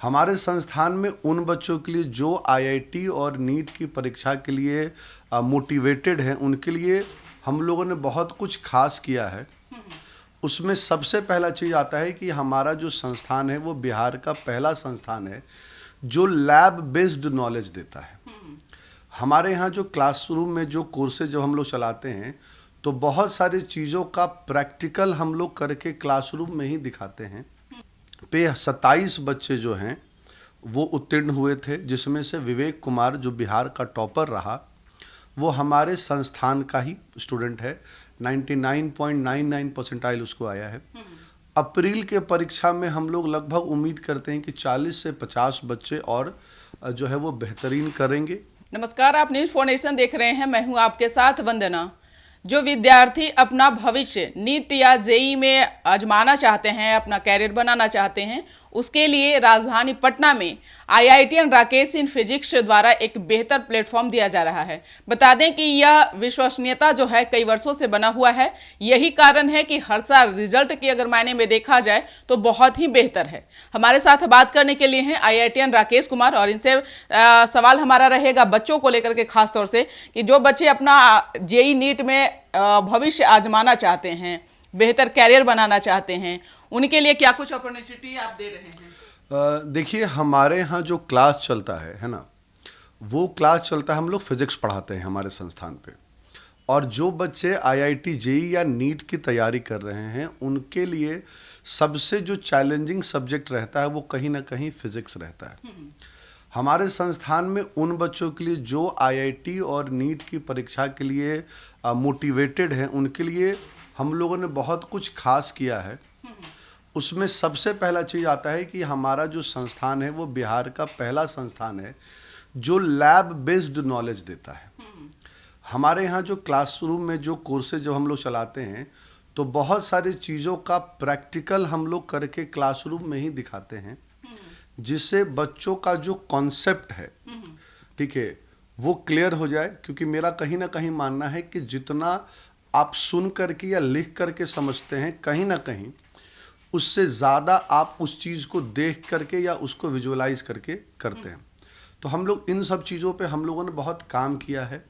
हमारे संस्थान में उन बच्चों के लिए जो आईआईटी और नीट की परीक्षा के लिए मोटिवेटेड हैं, उनके लिए हम लोगों ने बहुत कुछ खास किया है। उसमें सबसे पहला चीज़ आता है कि हमारा जो संस्थान है वो बिहार का पहला संस्थान है जो लैब बेस्ड नॉलेज देता है। हमारे यहाँ जो क्लासरूम में जो कोर्सेज जब हम लोग चलाते हैं तो बहुत सारी चीज़ों का प्रैक्टिकल हम लोग करके क्लासरूम में ही दिखाते हैं। पे 27 बच्चे जो हैं वो उत्तीर्ण हुए थे, जिसमें से विवेक कुमार जो बिहार का टॉपर रहा वो हमारे संस्थान का ही स्टूडेंट है। 99.99 परसेंटाइल उसको आया है। अप्रैल के परीक्षा में हम लोग लगभग उम्मीद करते हैं कि 40 से 50 बच्चे और जो है वो बेहतरीन करेंगे। नमस्कार, आप न्यूज फाउंडेशन देख रहे हैं। मैं हूं आपके साथ वंदना। जो विद्यार्थी अपना भविष्य नीट या जेई में आजमाना चाहते हैं, अपना कैरियर बनाना चाहते हैं, उसके लिए राजधानी पटना में IITian राकेश इन फिजिक्स द्वारा एक बेहतर प्लेटफॉर्म दिया जा रहा है। बता दें कि यह विश्वसनीयता जो है कई वर्षों से बना हुआ है। यही कारण है कि हर साल रिजल्ट की अगर मायने में देखा जाए तो बहुत ही बेहतर है। हमारे साथ बात करने के लिए हैं IITian राकेश कुमार, और इनसे सवाल हमारा रहेगा बच्चों को लेकर के, खास तौर से कि जो बच्चे अपना जेई नीट में भविष्य आजमाना चाहते हैं, बेहतर कैरियर बनाना चाहते हैं, उनके लिए क्या कुछ अपॉर्चुनिटी आप दे रहे हैं? देखिए, हमारे यहाँ जो क्लास चलता है ना, वो क्लास चलता है, हम लोग फिजिक्स पढ़ाते हैं हमारे संस्थान पे। और जो बच्चे IIT जेई या नीट की तैयारी कर रहे हैं उनके लिए सबसे जो चैलेंजिंग सब्जेक्ट रहता है वो कहीं ना कहीं फिजिक्स रहता है। हमारे संस्थान में उन बच्चों के लिए जो IIT और नीट की परीक्षा के लिए मोटिवेटेड हैं, उनके लिए हम लोगों ने बहुत कुछ खास किया है। उसमें सबसे पहला चीज़ आता है कि हमारा जो संस्थान है वो बिहार का पहला संस्थान है जो लैब बेस्ड नॉलेज देता है। हमारे यहाँ जो क्लासरूम में जो कोर्सेज जब हम लोग चलाते हैं तो बहुत सारी चीज़ों का प्रैक्टिकल हम लोग करके क्लासरूम में ही दिखाते हैं, जिससे बच्चों का जो कॉन्सेप्ट है, ठीक है, वो क्लियर हो जाए। क्योंकि मेरा कहीं ना कहीं मानना है कि जितना आप सुन करके या लिख करके समझते हैं, कहीं ना कहीं उससे ज़्यादा आप उस चीज़ को देख करके या उसको विजुअलाइज करके करते हैं। तो हम लोग इन सब चीज़ों पे हम लोगों ने बहुत काम किया है,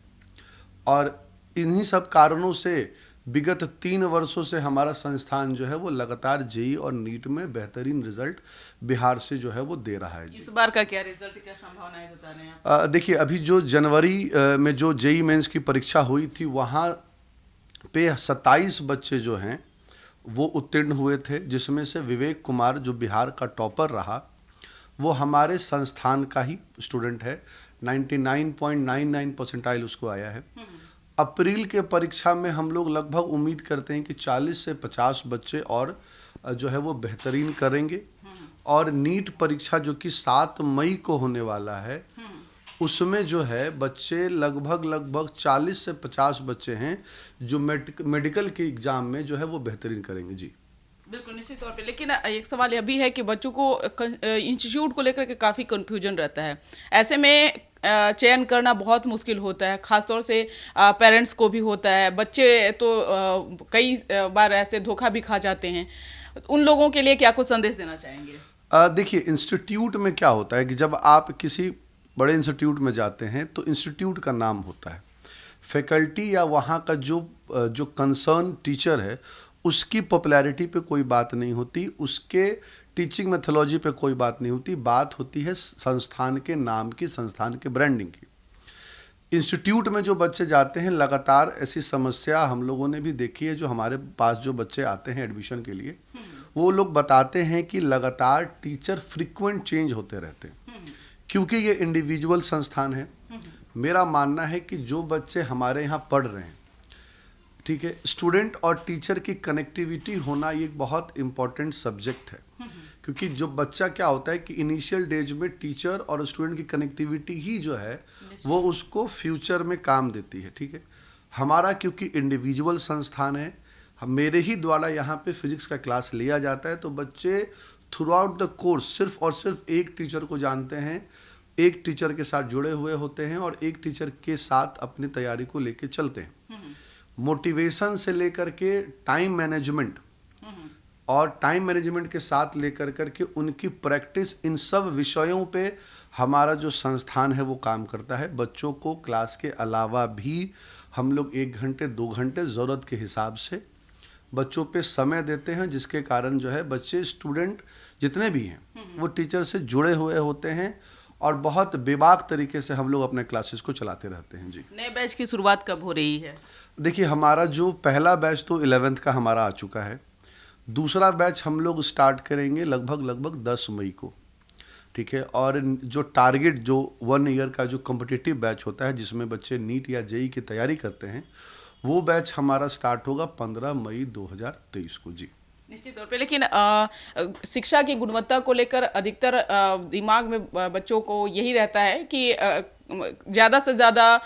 और इन्हीं सब कारणों से विगत 3 वर्षों से हमारा संस्थान जो है वो लगातार जेई और नीट में बेहतरीन रिजल्ट बिहार से जो है वो दे रहा है। इस बार का क्या रिजल्ट, क्या संभावनाएं बता रहे हैं आप? देखिए, अभी जो जनवरी में जो जेई मेंस की परीक्षा हुई थी वहाँ पे 27 बच्चे जो हैं वो उत्तीर्ण हुए थे, जिसमें से विवेक कुमार जो बिहार का टॉपर रहा वो हमारे संस्थान का ही स्टूडेंट है। 99.99 परसेंटाइल उसको आया है। अप्रैल के परीक्षा में हम लोग लगभग उम्मीद करते हैं कि 40 से 50 बच्चे और जो है वो बेहतरीन करेंगे। और नीट परीक्षा जो कि 7 मई को होने वाला है, उसमें जो है बच्चे लगभग 40 से 50 बच्चे हैं जो मेडिकल के एग्ज़ाम में जो है वो बेहतरीन करेंगे। जी बिल्कुल, निश्चित तौर पे। लेकिन एक सवाल यह भी है कि बच्चों को इंस्टीट्यूट को लेकर के काफ़ी कंफ्यूजन रहता है। ऐसे में चयन करना बहुत मुश्किल होता है, खासतौर से पेरेंट्स को भी होता है। बच्चे तो कई बार ऐसे धोखा भी खा जाते हैं। उन लोगों के लिए क्या कुछ संदेश देना चाहेंगे? देखिए, इंस्टीट्यूट में क्या होता है कि जब आप किसी बड़े इंस्टीट्यूट में जाते हैं तो इंस्टीट्यूट का नाम होता है, फैकल्टी या वहाँ का जो कंसर्न टीचर है उसकी पॉपुलैरिटी पे कोई बात नहीं होती, उसके टीचिंग मेथोलॉजी पे कोई बात नहीं होती। बात होती है संस्थान के नाम की, संस्थान के ब्रांडिंग की। इंस्टीट्यूट में जो बच्चे जाते हैं, लगातार ऐसी समस्या हम लोगों ने भी देखी है। जो हमारे पास जो बच्चे आते हैं एडमिशन के लिए, वो लोग बताते हैं कि लगातार टीचर फ्रीक्वेंट चेंज होते रहते हैं, क्योंकि ये इंडिविजुअल संस्थान है। मेरा मानना है कि जो बच्चे हमारे यहाँ पढ़ रहे हैं, ठीक है, स्टूडेंट और टीचर की कनेक्टिविटी होना ये एक बहुत इम्पॉर्टेंट सब्जेक्ट है। क्योंकि जो बच्चा क्या होता है कि इनिशियल डेज में टीचर और स्टूडेंट की कनेक्टिविटी ही जो है वो उसको फ्यूचर में काम देती है। ठीक है, हमारा क्योंकि इंडिविजुअल संस्थान है, मेरे ही द्वारा यहाँ पे फिजिक्स का क्लास लिया जाता है, तो बच्चे थ्रू आउट द कोर्स सिर्फ और सिर्फ एक टीचर को जानते हैं, एक टीचर के साथ जुड़े हुए होते हैं और एक टीचर के साथ अपनी तैयारी को लेके चलते हैं। मोटिवेशन से लेकर के टाइम मैनेजमेंट, और टाइम मैनेजमेंट के साथ लेकर करके उनकी प्रैक्टिस इन सब विषयों पे हमारा जो संस्थान है वो काम करता है। बच्चों को क्लास के अलावा भी हम लोग 1 घंटे 2 घंटे ज़रूरत के हिसाब से बच्चों पे समय देते हैं, जिसके कारण जो है बच्चे स्टूडेंट जितने भी हैं वो टीचर से जुड़े हुए होते हैं और बहुत बेबाक तरीके से हम लोग अपने क्लासेस को चलाते रहते हैं। जी, नए बैच की शुरुआत कब हो रही है? देखिए, हमारा जो पहला बैच तो 11th का हमारा आ चुका है। दूसरा बैच हम लोग स्टार्ट करेंगे लगभग 10 मई को, ठीक है। और जो टारगेट जो 1 ईयर का जो कॉम्पिटिटिव बैच होता है जिसमें बच्चे नीट या जेई की तैयारी करते हैं, वो बैच हमारा स्टार्ट होगा 15 मई 2023 को। जी, निश्चित तौर पे। लेकिन शिक्षा की गुणवत्ता को लेकर अधिकतर दिमाग में बच्चों को यही रहता है कि ज़्यादा से ज़्यादा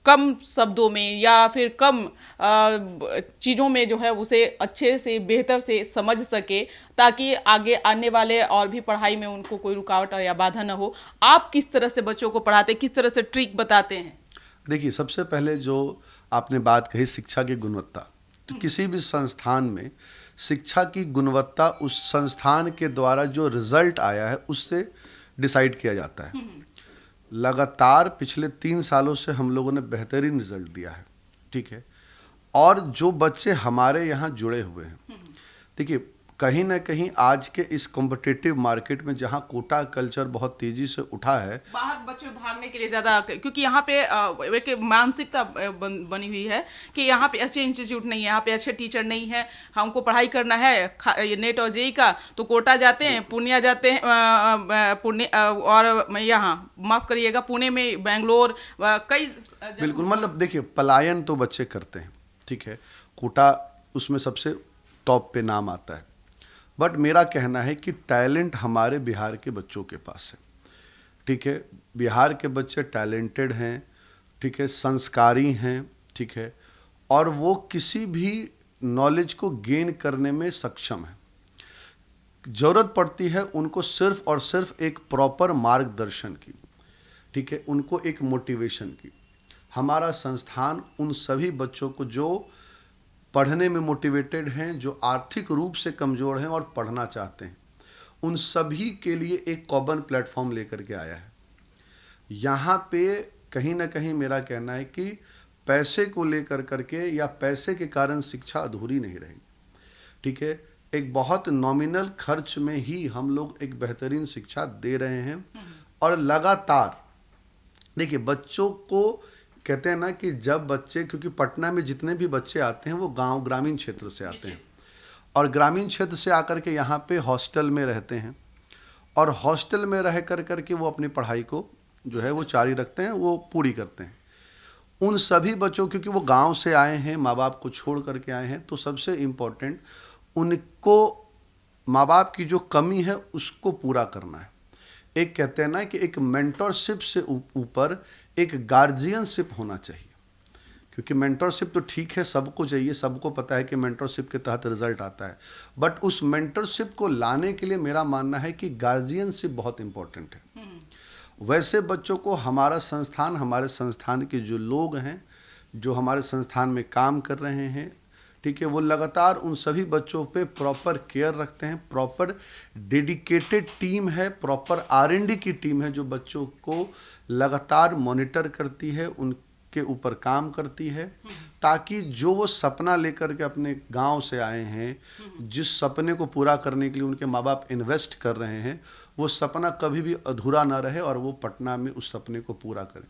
कम शब्दों में या फिर कम चीज़ों में जो है उसे अच्छे से बेहतर से समझ सके, ताकि आगे आने वाले और भी पढ़ाई में उनको कोई रुकावट या बाधा न हो। आप किस तरह से बच्चों को पढ़ाते, किस तरह से ट्रिक बताते हैं? देखिए, सबसे पहले जो आपने बात कही शिक्षा की गुणवत्ता, तो किसी भी संस्थान में शिक्षा की गुणवत्ता उस संस्थान के द्वारा जो रिजल्ट आया है उससे डिसाइड किया जाता है। लगातार पिछले 3 सालों से हम लोगों ने बेहतरीन रिजल्ट दिया है, ठीक है। और जो बच्चे हमारे यहाँ जुड़े हुए हैं, देखिए, कहीं ना कहीं आज के इस कॉम्पिटिटिव मार्केट में जहाँ कोटा कल्चर बहुत तेजी से उठा है, बाहर बच्चे भागने के लिए ज़्यादा, क्योंकि यहाँ पे एक मानसिकता बनी हुई है कि यहाँ पे अच्छे इंस्टीट्यूट नहीं है, यहाँ पे अच्छे टीचर नहीं है, हमको पढ़ाई करना है नेट और जेई का तो कोटा जाते हैं, पूर्णिया जाते हैं, पुणे और यहाँ माफ़ करिएगा पुणे में, बेंगलोर, कई बिल्कुल, मतलब देखिए, पलायन तो बच्चे करते हैं, ठीक है। कोटा उसमें सबसे टॉप पे नाम आता है, बट मेरा कहना है कि टैलेंट हमारे बिहार के बच्चों के पास है, ठीक है। बिहार के बच्चे टैलेंटेड हैं, ठीक है, संस्कारी हैं, ठीक है, और वो किसी भी नॉलेज को गेन करने में सक्षम है। ज़रूरत पड़ती है उनको सिर्फ और सिर्फ एक प्रॉपर मार्गदर्शन की, ठीक है, उनको एक मोटिवेशन की। हमारा संस्थान उन सभी बच्चों को जो पढ़ने में मोटिवेटेड हैं, जो आर्थिक रूप से कमज़ोर हैं और पढ़ना चाहते हैं, उन सभी के लिए एक कॉमन प्लेटफॉर्म लेकर के आया है। यहाँ पे कहीं ना कहीं मेरा कहना है कि पैसे को लेकर करके या पैसे के कारण शिक्षा अधूरी नहीं रहेगी, ठीक है। एक बहुत नॉमिनल खर्च में ही हम लोग एक बेहतरीन शिक्षा दे रहे हैं। और लगातार देखिए, बच्चों को कहते हैं ना कि जब बच्चे, क्योंकि पटना में जितने भी बच्चे आते हैं वो गांव ग्रामीण क्षेत्र से आते हैं, और ग्रामीण क्षेत्र से आकर के यहाँ पे हॉस्टल में रहते हैं, और हॉस्टल में रह कर करके वो अपनी पढ़ाई को जो है वो जारी रखते हैं, वो पूरी करते हैं। उन सभी बच्चों, क्योंकि वो गांव से आए हैं, माँ बाप को छोड़ करके आए हैं, तो सबसे इम्पोर्टेंट उनको माँ बाप की जो कमी है उसको पूरा करना है। एक कहते हैं ना कि एक मेंटरशिप से ऊपर एक गार्जियनशिप होना चाहिए, क्योंकि मेंटरशिप तो ठीक है, सबको चाहिए, सबको पता है कि मेंटरशिप के तहत रिजल्ट आता है, बट उस मेंटरशिप को लाने के लिए मेरा मानना है कि गार्जियनशिप बहुत इंपॉर्टेंट है। वैसे बच्चों को हमारा संस्थान, हमारे संस्थान के जो लोग हैं, जो हमारे संस्थान में काम कर रहे हैं, ठीक है, वो लगातार उन सभी बच्चों पे प्रॉपर केयर रखते हैं। प्रॉपर डेडिकेटेड टीम है, प्रॉपर R&D की टीम है जो बच्चों को लगातार मॉनिटर करती है, उनके ऊपर काम करती है, ताकि जो वो सपना लेकर के अपने गांव से आए हैं, जिस सपने को पूरा करने के लिए उनके माँ बाप इन्वेस्ट कर रहे हैं, वो सपना कभी भी अधूरा ना रहे और वो पटना में उस सपने को पूरा करें।